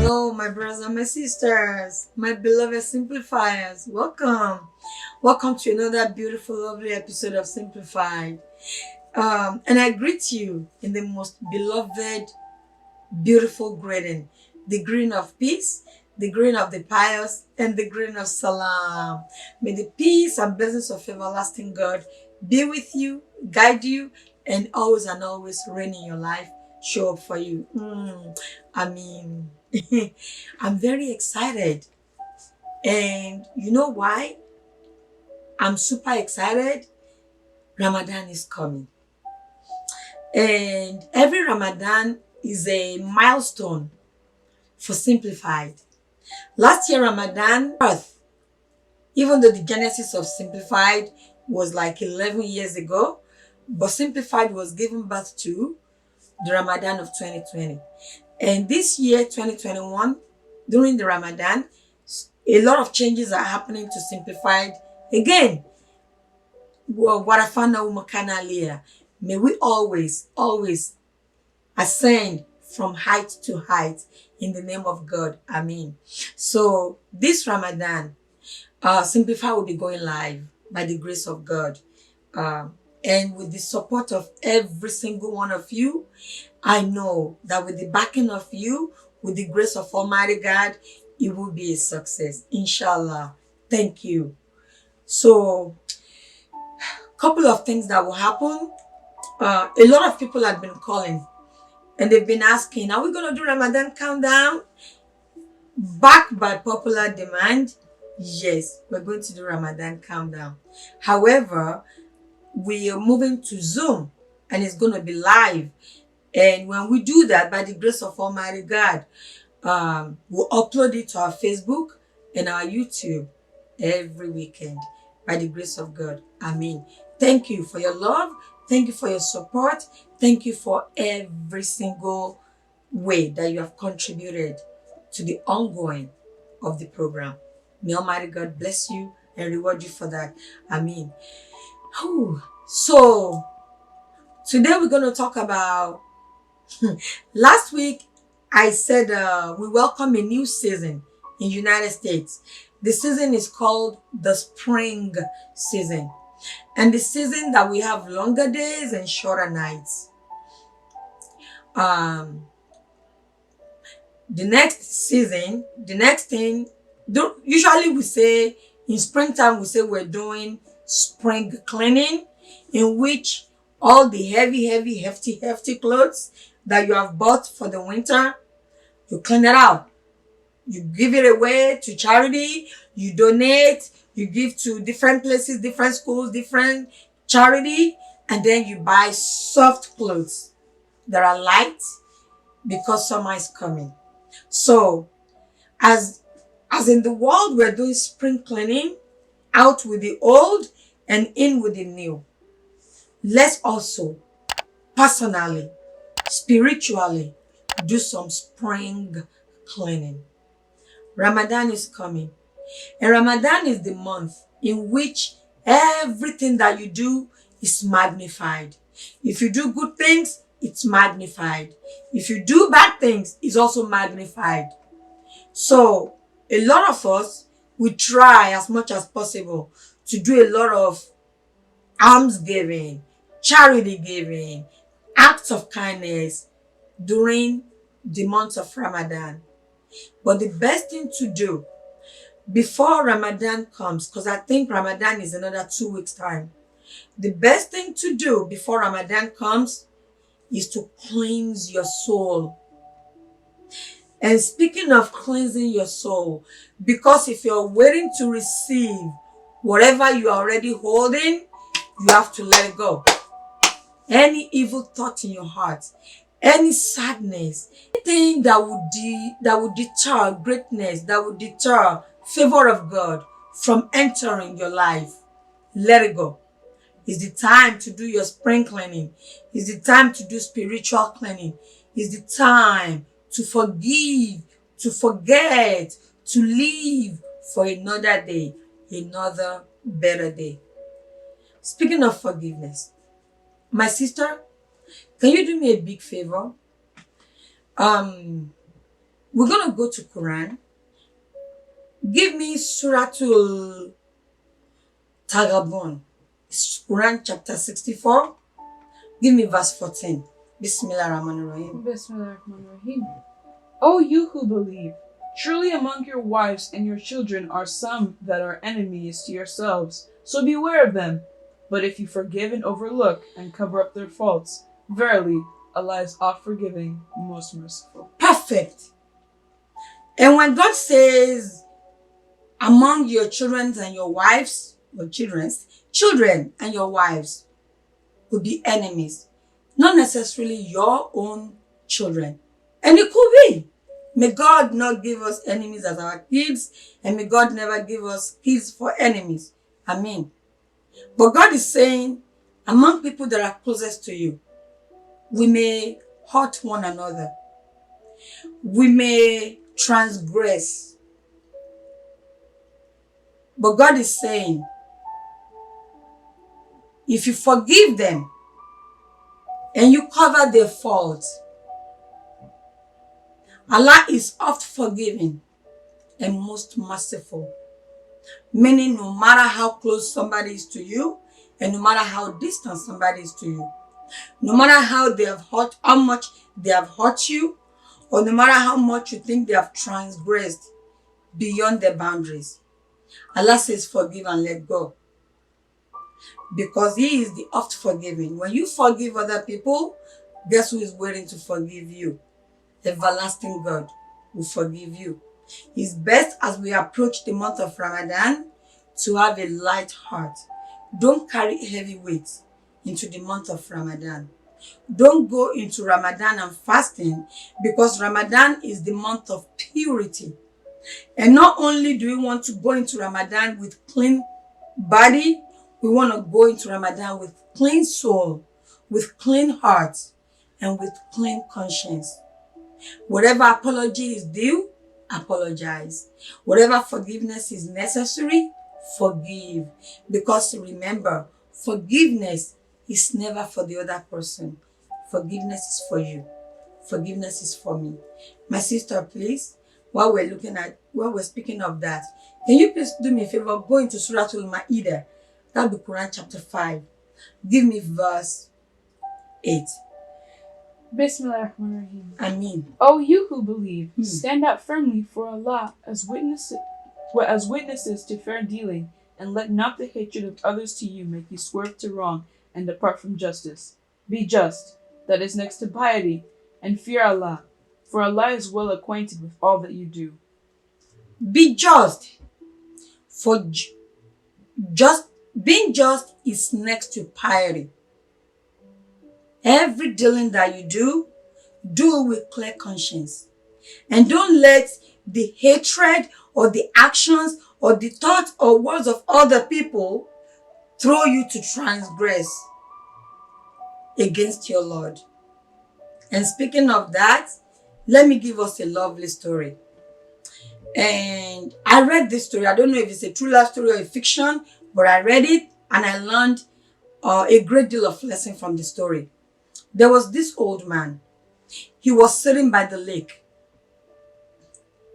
Hello, my brothers and my sisters, my beloved simplifiers. Welcome. Welcome to another beautiful, lovely episode of Simplified. And I greet you in the most beloved, beautiful greeting, the greeting of peace, the greeting of the pious, and the greeting of Salam. May the peace and blessings of everlasting God be with you, guide you, and always reign in your life, show up for you. I mean, I'm very excited. And you know why? I'm super excited. Ramadan is coming. And every Ramadan is a milestone for Simplified. Last year, Ramadan, Earth, even though the genesis of Simplified was like 11 years ago, but Simplified was given birth to the Ramadan of 2020. And this year, 2021, during the Ramadan, a lot of changes are happening to Simplified. Again, Warafana Umakana Leah. May we always ascend from height to height in the name of God. Amen. So this Ramadan, Simplify will be going live by the grace of God. And with the support of every single one of you, I know that with the backing of you, with the grace of Almighty God, it will be a success. Inshallah. Thank you. So, couple of things that will happen. A lot of people have been calling and they've been asking, are we going to do Ramadan countdown? Backed by popular demand, yes, we're going to do Ramadan countdown. However, we are moving to Zoom and it's going to be live. And when we do that, by the grace of Almighty God, we'll upload it to our Facebook and our YouTube every weekend by the grace of God. Amen. Thank you for your love. Thank you for your support. Thank you for every single way that you have contributed to the ongoing of the program. May Almighty God bless you and reward you for that. Amen. So today we're going to talk about last week I said we welcome a new season in United States. The season is called the spring season. And the season that we have longer days and shorter nights. The next season, the next thing, usually we say in springtime, we say we're doing spring cleaning, in which all the hefty clothes that you have bought for the winter, you clean it out. You give it away to charity, you donate, you give to different places, different schools, different charity, and then you buy soft clothes that are light because summer is coming. So, as in the world, we're doing spring cleaning, out with the old and in with the new. Let's also personally, spiritually, do some spring cleaning. Ramadan is coming. And Ramadan is the month in which everything that you do is magnified. If you do good things, it's magnified. If you do bad things, it's also magnified. So a lot of us, we try as much as possible to do a lot of alms giving, charity giving, acts of kindness during the month of Ramadan. But the best thing to do before Ramadan comes, because I think Ramadan is another 2 weeks time, the best thing to do before Ramadan comes is to cleanse your soul. And speaking of cleansing your soul, because if you're waiting to receive whatever you are already holding, you have to let it go. Any evil thought in your heart, any sadness, anything that would deter greatness, that would deter favor of God from entering your life, let it go. It's the time to do your spring cleaning. It's the time to do spiritual cleaning. It's the time to forgive, to forget, to live for another day, another better day. Speaking of forgiveness, my sister, can you do me a big favor? We We're going to go to Quran. Give me Suratul Tagabun. Quran chapter 64. Give me verse 14. Bismillah Rahman Rahim. Bismillah Rahman Rahim. O you who believe, truly among your wives and your children are some that are enemies to yourselves, so beware of them. But if you forgive and overlook and cover up their faults, verily, Allah is oft forgiving, most merciful. Perfect. And when God says, among your children and your wives, or children and your wives could be enemies, not necessarily your own children. And it could be. May God not give us enemies as our kids, and may God never give us kids for enemies. Amen. But God is saying, among people that are closest to you, we may hurt one another. We may transgress. But God is saying, if you forgive them and you cover their faults, Allah is oft forgiving and most merciful. Meaning, no matter how close somebody is to you, and no matter how distant somebody is to you, no matter how much they have hurt you, or no matter how much you think they have transgressed beyond their boundaries, Allah says forgive and let go. Because He is the oft forgiving. When you forgive other people, guess who is waiting to forgive you? The everlasting God will forgive you. It's best as we approach the month of Ramadan to have a light heart. Don't carry heavy weight into the month of Ramadan. Don't go into Ramadan and fasting, because Ramadan is the month of purity. And not only do we want to go into Ramadan with clean body, we want to go into Ramadan with clean soul, with clean heart, and with clean conscience. Whatever apology is due, apologize. Whatever forgiveness is necessary, forgive. Because remember, forgiveness is never for the other person. Forgiveness is for you. Forgiveness is for me. My sister, please, while we're speaking of that, can you please do me a favor? Go into Surah Al-Ma'idah. That'll be Quran chapter 5. Give me verse 8. Bismillah Rahman Rahim. Ameen. O you who believe, stand up firmly for Allah as witnesses to fair dealing, and let not the hatred of others to you make you swerve to wrong and depart from justice. Be just, that is next to piety, and fear Allah, for Allah is well acquainted with all that you do. Be just. Being just is next to piety. Every dealing that you do it with clear conscience. And don't let the hatred or the actions or the thoughts or words of other people throw you to transgress against your Lord. And speaking of that, let me give us a lovely story. And I read this story. I don't know if it's a true life story or a fiction, but I read it and I learned a great deal of lesson from the story. There was this old man. He was sitting by the lake.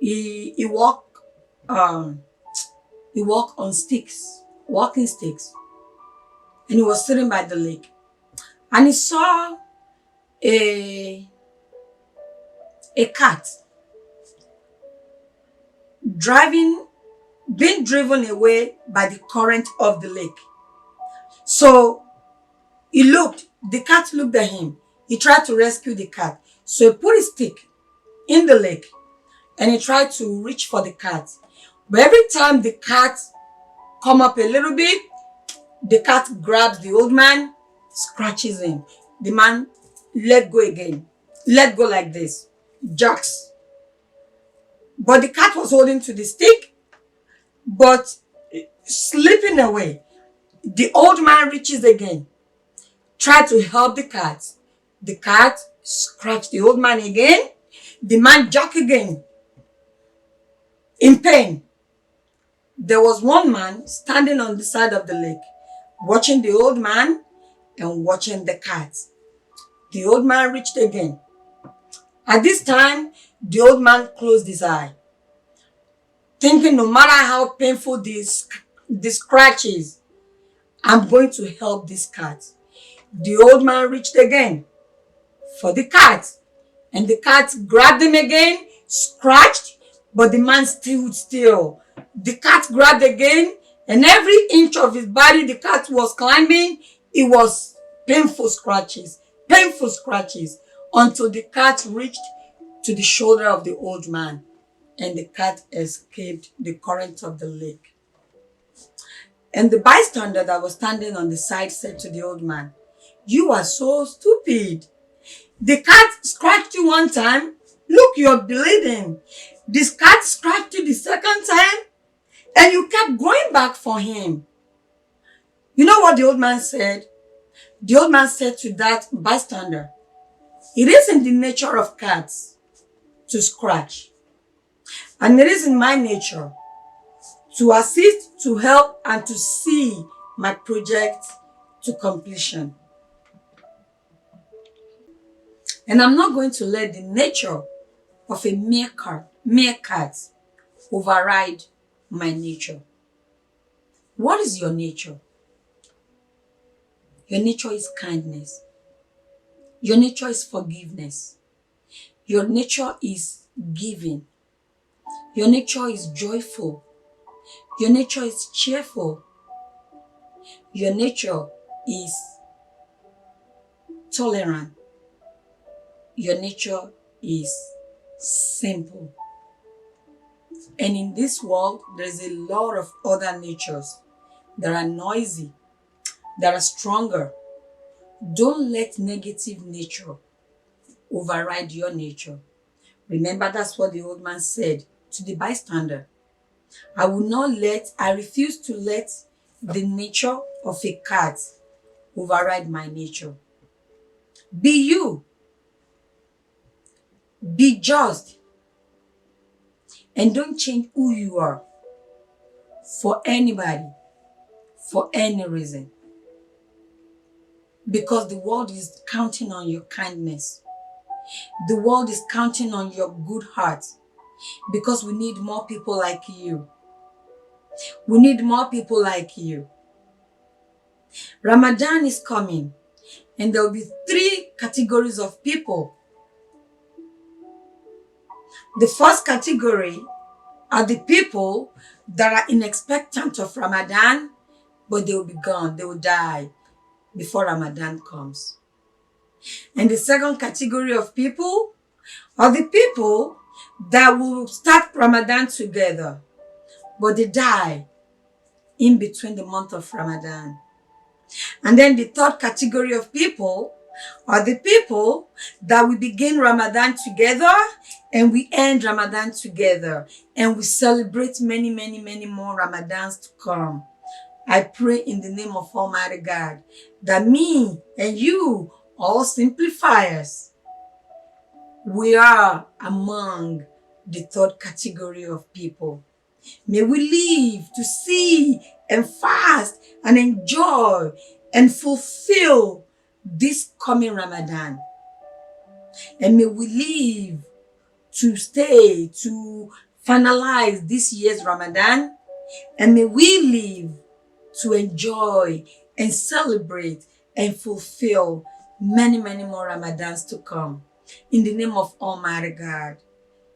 He walked on walking sticks. And he was sitting by the lake. And he saw a cat being driven away by the current of the lake. So the cat looked at him. He tried to rescue the cat. So he put his stick in the lake and he tried to reach for the cat. But every time the cat come up a little bit, the cat grabs the old man, scratches him. The man let go again. Let go like this. Jerks. But the cat was holding to the stick, but slipping away. The old man reaches again. Try to help the cat. The cat scratched the old man again. The man jerked again. In pain. There was one man standing on the side of the lake, watching the old man and watching the cat. The old man reached again. At this time, The old man closed his eye, thinking no matter how painful the scratch is, I'm going to help this cat. The old man reached again for the cat, and the cat grabbed him again, scratched, but the man stood still. The cat grabbed again, and every inch of his body the cat was climbing, it was painful scratches, until the cat reached to the shoulder of the old man, and the cat escaped the current of the lake. And the bystander that was standing on the side said to the old man, "You are so stupid. The cat scratched you one time. Look, you're bleeding. This cat scratched you the second time, and you kept going back for him." You know what the old man said? The old man said to that bystander, "It is in the nature of cats to scratch, and it is in my nature to assist, to help, and to see my project to completion. And I'm not going to let the nature of a mere cat override my nature." What is your nature? Your nature is kindness. Your nature is forgiveness. Your nature is giving. Your nature is joyful. Your nature is cheerful. Your nature is tolerant. Your nature is simple. And in this world, there's a lot of other natures that are noisy, that are stronger. Don't let negative nature override your nature. Remember, that's what the old man said to the bystander. I refuse to let the nature of a cat override my nature. Be you. Be just. And don't change who you are for anybody, for any reason. Because the world is counting on your kindness. The world is counting on your good heart. Because we need more people like you. We need more people like you. Ramadan is coming, and there will be 3 categories of people. The first category are the people that are inexpectant of Ramadan, but they will be gone, they will die before Ramadan comes. And the second category of people are the people that will start Ramadan together, but they die in between the month of Ramadan. And then the third category of people are the people that we begin Ramadan together and we end Ramadan together, and we celebrate many, many, many more Ramadans to come. I pray in the name of Almighty God that me and you, all simplifiers, we are among the third category of people. May we live to see and fast and enjoy and fulfill this coming Ramadan. And may we live to stay, to finalize this year's Ramadan. And may we live to enjoy and celebrate and fulfill many, many more Ramadans to come. In the name of Almighty God,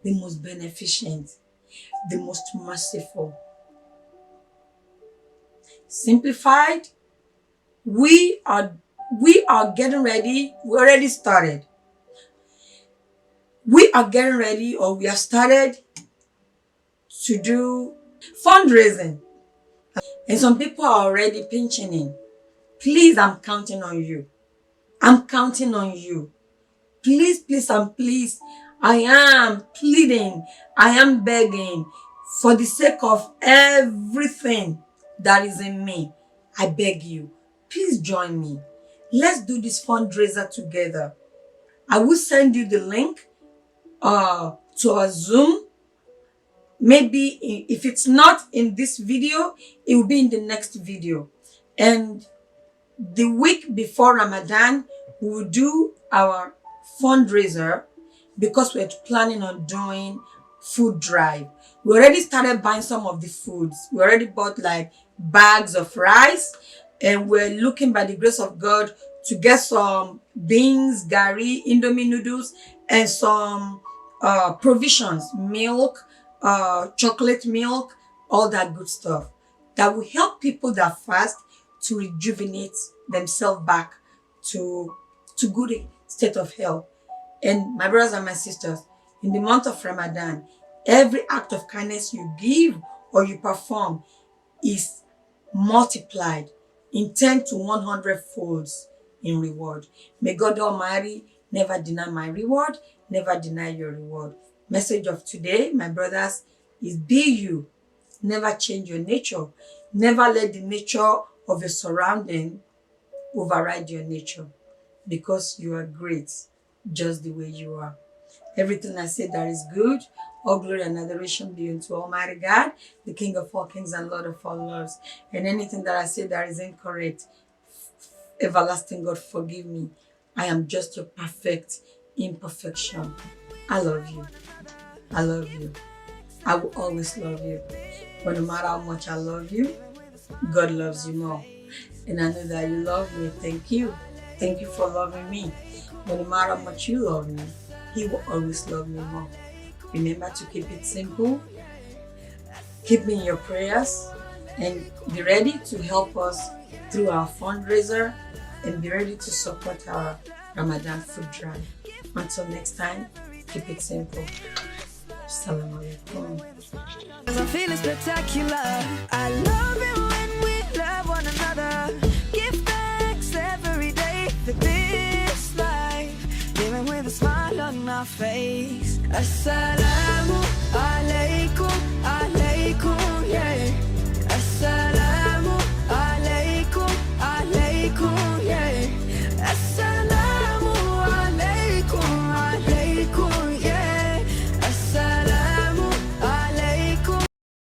the most beneficent, the most merciful. Simplified, we are getting ready. We already started. We are getting ready, or we have started to do fundraising. And some people are already pinching in. Please, I'm counting on you. I'm counting on you. Please, please, and please, I am pleading, I am begging, for the sake of everything that is in me. I beg you, please join me. Let's do this fundraiser together. I will send you the link to our Zoom. Maybe if it's not in this video, it will be in the next video. And the week before Ramadan, we will do our fundraiser, because we're planning on doing food drive. We already started buying some of the foods. We already bought like bags of rice, and we're looking by the grace of God to get some beans, gari, indomie noodles, and some provisions, milk, chocolate milk, all that good stuff that will help people that fast to rejuvenate themselves back to good state of health. And my brothers and my sisters, in the month of Ramadan, every act of kindness you give or you perform is multiplied in 10 to 100 folds in reward. May God Almighty never deny my reward, never deny your reward. Message of today, my brothers, is be you. Never change your nature. Never let the nature of your surrounding override your nature, because you are great just the way you are. Everything I say that is good, all glory and adoration be unto Almighty God, the King of all kings and Lord of all lords. And anything that I say that is incorrect, everlasting God, forgive me. I am just your perfect imperfection. I love you. I love you. I will always love you. But no matter how much I love you, God loves you more. And I know that you love me. Thank you. Thank you for loving me. But no matter how much you love me, He will always love me more. Remember to keep it simple. Keep me in your prayers. And be ready to help us through our fundraiser. And be ready to support our Ramadan food drive. Until next time, keep it simple. Salam Alaikum. I'm feeling spectacular. I love it when we love one another. Give thanks every day for this life. Living with a smile on our face. Assalamu